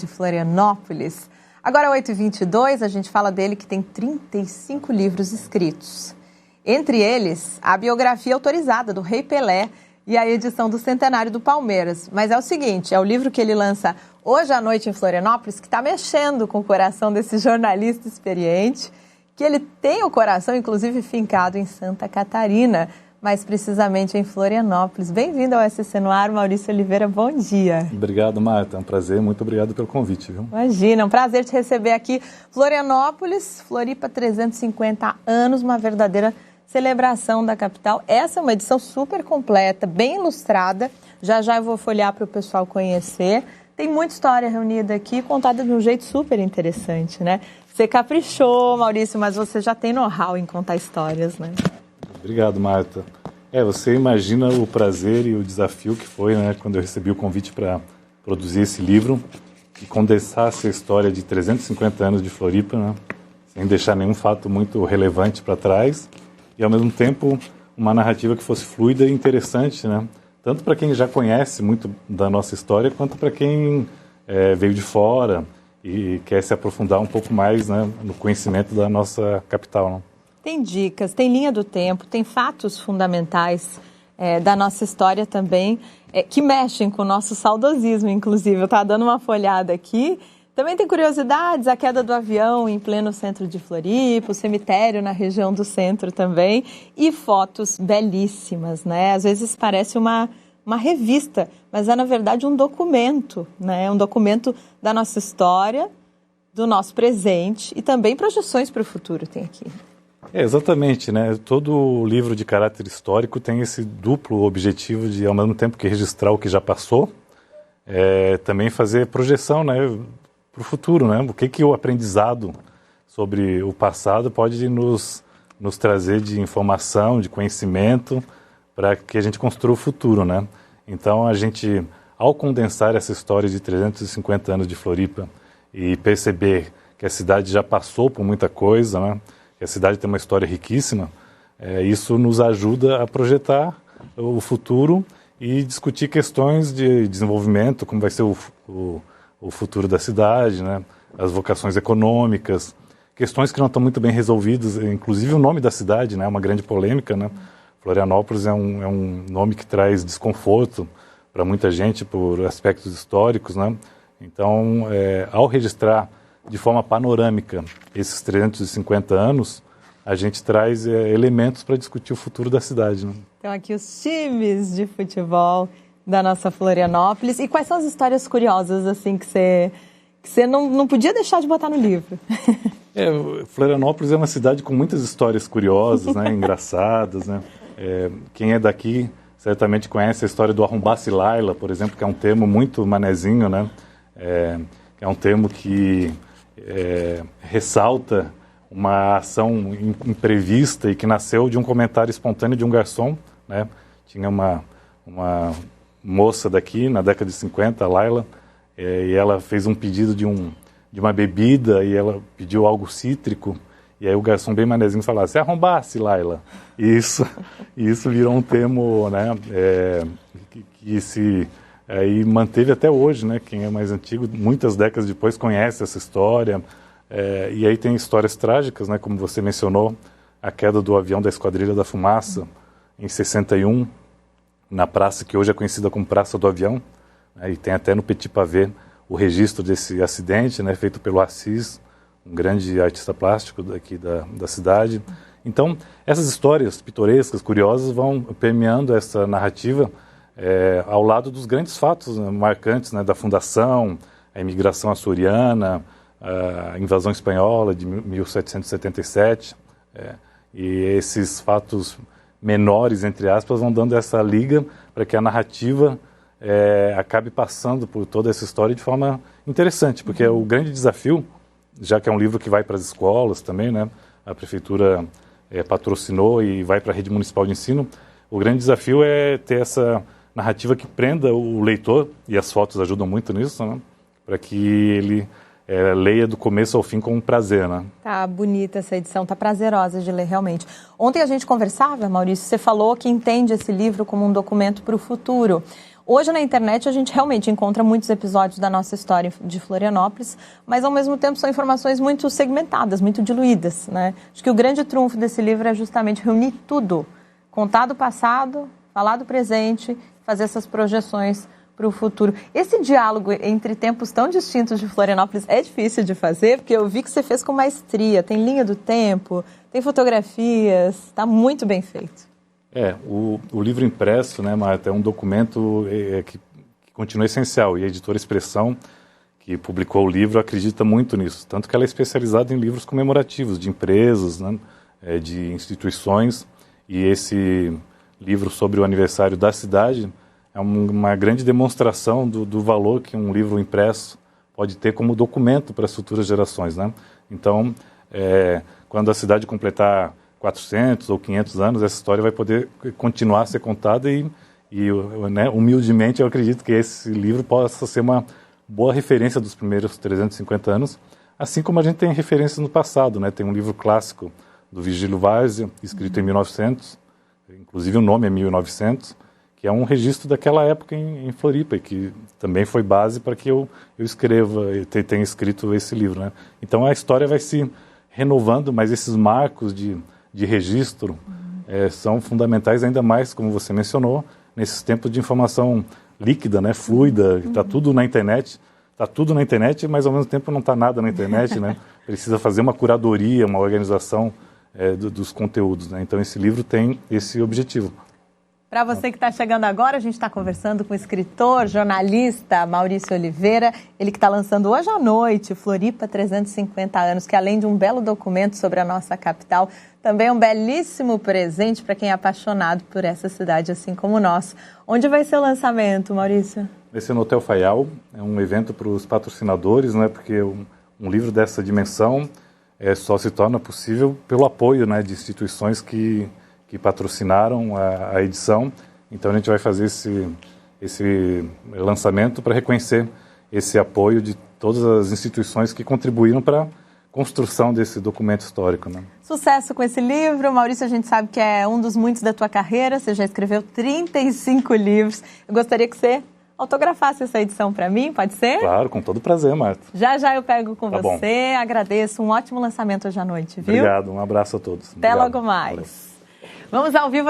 de Florianópolis. Agora, 8h22, a gente fala dele que tem 35 livros escritos. Entre eles, a biografia autorizada do Rei Pelé e a edição do Centenário do Palmeiras. Mas é o seguinte, é o livro que ele lança hoje à noite em Florianópolis, que está mexendo com o coração desse jornalista experiente, que ele tem o coração, inclusive, fincado em Santa Catarina, mais precisamente em Florianópolis. Bem-vindo ao SC no Ar, Maurício Oliveira, bom dia. Obrigado, Marta, é um prazer, muito obrigado pelo convite, viu? Imagina, é um prazer te receber aqui. Florianópolis, Floripa, 350 anos, uma verdadeira celebração da capital. Essa é uma edição super completa, bem ilustrada, já eu vou folhear para o pessoal conhecer. Tem muita história reunida aqui, contada de um jeito super interessante, né? Você caprichou, Maurício, mas você já tem know-how em contar histórias, né? Obrigado, Marta. Você imagina o prazer e o desafio que foi, né, quando eu recebi o convite para produzir esse livro e condensasse a história de 350 anos de Floripa, né, sem deixar nenhum fato muito relevante para trás e, ao mesmo tempo, uma narrativa que fosse fluida e interessante, né, tanto para quem já conhece muito da nossa história, quanto para quem veio de fora e quer se aprofundar um pouco mais, né, no conhecimento da nossa capital, né? Tem dicas, tem linha do tempo, tem fatos fundamentais da nossa história também, que mexem com o nosso saudosismo, inclusive. Eu estava dando uma folhada aqui. Também tem curiosidades, a queda do avião em pleno centro de Floripa, o cemitério na região do centro também, e fotos belíssimas, né? Às vezes parece uma revista, mas é, na verdade, um documento, né? Um documento da nossa história, do nosso presente e também projeções para o futuro tem aqui. Exatamente, né? Todo livro de caráter histórico tem esse duplo objetivo de, ao mesmo tempo que registrar o que já passou, também fazer projeção, né, para o futuro, né? O que o aprendizado sobre o passado pode nos trazer de informação, de conhecimento, para que a gente construa o futuro, né? Então, a gente, ao condensar essa história de 350 anos de Floripa e perceber que a cidade já passou por muita coisa, né? Que a cidade tem uma história riquíssima, isso nos ajuda a projetar o futuro e discutir questões de desenvolvimento, como vai ser o futuro da cidade, né? As vocações econômicas, questões que não estão muito bem resolvidas, inclusive o nome da cidade, né? É uma grande polêmica, né? Florianópolis é um nome que traz desconforto para muita gente por aspectos históricos, né? Então, ao registrar de forma panorâmica esses 350 anos, a gente traz elementos para discutir o futuro da cidade, né? Então aqui os times de futebol da nossa Florianópolis. E quais são as histórias curiosas assim que você não podia deixar de botar no livro? Florianópolis é uma cidade com muitas histórias curiosas, né? Engraçadas, né? Quem é daqui certamente conhece a história do Arrombasse Laila, por exemplo, que é um termo muito manezinho, né? É um termo que ressalta uma ação imprevista e que nasceu de um comentário espontâneo de um garçom, né? Tinha uma moça daqui na década de 50, a Laila, e ela fez um pedido de uma bebida e ela pediu algo cítrico, e aí o garçom bem manezinho falava, "Se arrombasse, Laila." E isso virou um termo, né? Que se e manteve até hoje, né? Quem é mais antigo, muitas décadas depois, conhece essa história. E aí tem histórias trágicas, né? Como você mencionou, a queda do avião da Esquadrilha da Fumaça, em 61, na praça que hoje é conhecida como Praça do Avião. E tem até no Petit Pavé o registro desse acidente, né? Feito pelo Assis, um grande artista plástico daqui da cidade. Então, essas histórias pitorescas, curiosas, vão permeando essa narrativa ao lado dos grandes fatos, né, marcantes, né, da fundação, a imigração açoriana, a invasão espanhola de 1777, e esses fatos menores, entre aspas, vão dando essa liga para que a narrativa acabe passando por toda essa história de forma interessante, porque o grande desafio, já que é um livro que vai para as escolas também, né, a prefeitura patrocinou e vai para a rede municipal de ensino, o grande desafio é ter essa narrativa que prenda o leitor, e as fotos ajudam muito nisso, né? Para que ele leia do começo ao fim com prazer, né? Tá bonita essa edição, tá prazerosa de ler realmente. Ontem a gente conversava, Maurício, você falou que entende esse livro como um documento para o futuro. Hoje na internet a gente realmente encontra muitos episódios da nossa história de Florianópolis, mas ao mesmo tempo são informações muito segmentadas, muito diluídas, né? Acho que o grande trunfo desse livro é justamente reunir tudo, contar do passado, falar do presente, fazer essas projeções para o futuro. Esse diálogo entre tempos tão distintos de Florianópolis é difícil de fazer, porque eu vi que você fez com maestria, tem linha do tempo, tem fotografias, está muito bem feito. O livro impresso, né, Marta, é um documento que continua essencial, e a editora Expressão, que publicou o livro, acredita muito nisso, tanto que ela é especializada em livros comemorativos, de empresas, né, de instituições, e esse livro sobre o aniversário da cidade é uma grande demonstração do valor que um livro impresso pode ter como documento para as futuras gerações, né? Então, quando a cidade completar 400 ou 500 anos, essa história vai poder continuar a ser contada e né, humildemente eu acredito que esse livro possa ser uma boa referência dos primeiros 350 anos, assim como a gente tem referências no passado, né? Tem um livro clássico do Virgílio Várzea, escrito em 1900, inclusive o nome é 1900, que é um registro daquela época em Floripa, e que também foi base para que eu escreva e tenha escrito esse livro, né? Então a história vai se renovando, mas esses marcos de registro são fundamentais, ainda mais, como você mencionou, nesses tempos de informação líquida, né, fluida, está tudo na internet, mas ao mesmo tempo não está nada na internet, né? Precisa fazer uma curadoria, uma organização dos conteúdos, né? Então esse livro tem esse objetivo. Para você que está chegando agora, a gente está conversando com o escritor, jornalista Maurício Oliveira, ele que está lançando hoje à noite Floripa 350 anos, que além de um belo documento sobre a nossa capital, também é um belíssimo presente para quem é apaixonado por essa cidade, assim como nós. Onde vai ser o lançamento, Maurício? Vai ser no Hotel Faial, é um evento para os patrocinadores, né? Porque um livro dessa dimensão só se torna possível pelo apoio, né, de instituições que patrocinaram a edição. Então a gente vai fazer esse lançamento para reconhecer esse apoio de todas as instituições que contribuíram para a construção desse documento histórico, né? Sucesso com esse livro. Maurício, a gente sabe que é um dos muitos da tua carreira, você já escreveu 35 livros. Eu gostaria que você autografasse essa edição para mim, pode ser? Claro, com todo prazer, Marta. Já eu pego com você, bom. Agradeço, um ótimo lançamento hoje à noite, viu? Obrigado, um abraço a todos. Até logo mais. Valeu. Vamos ao vivo.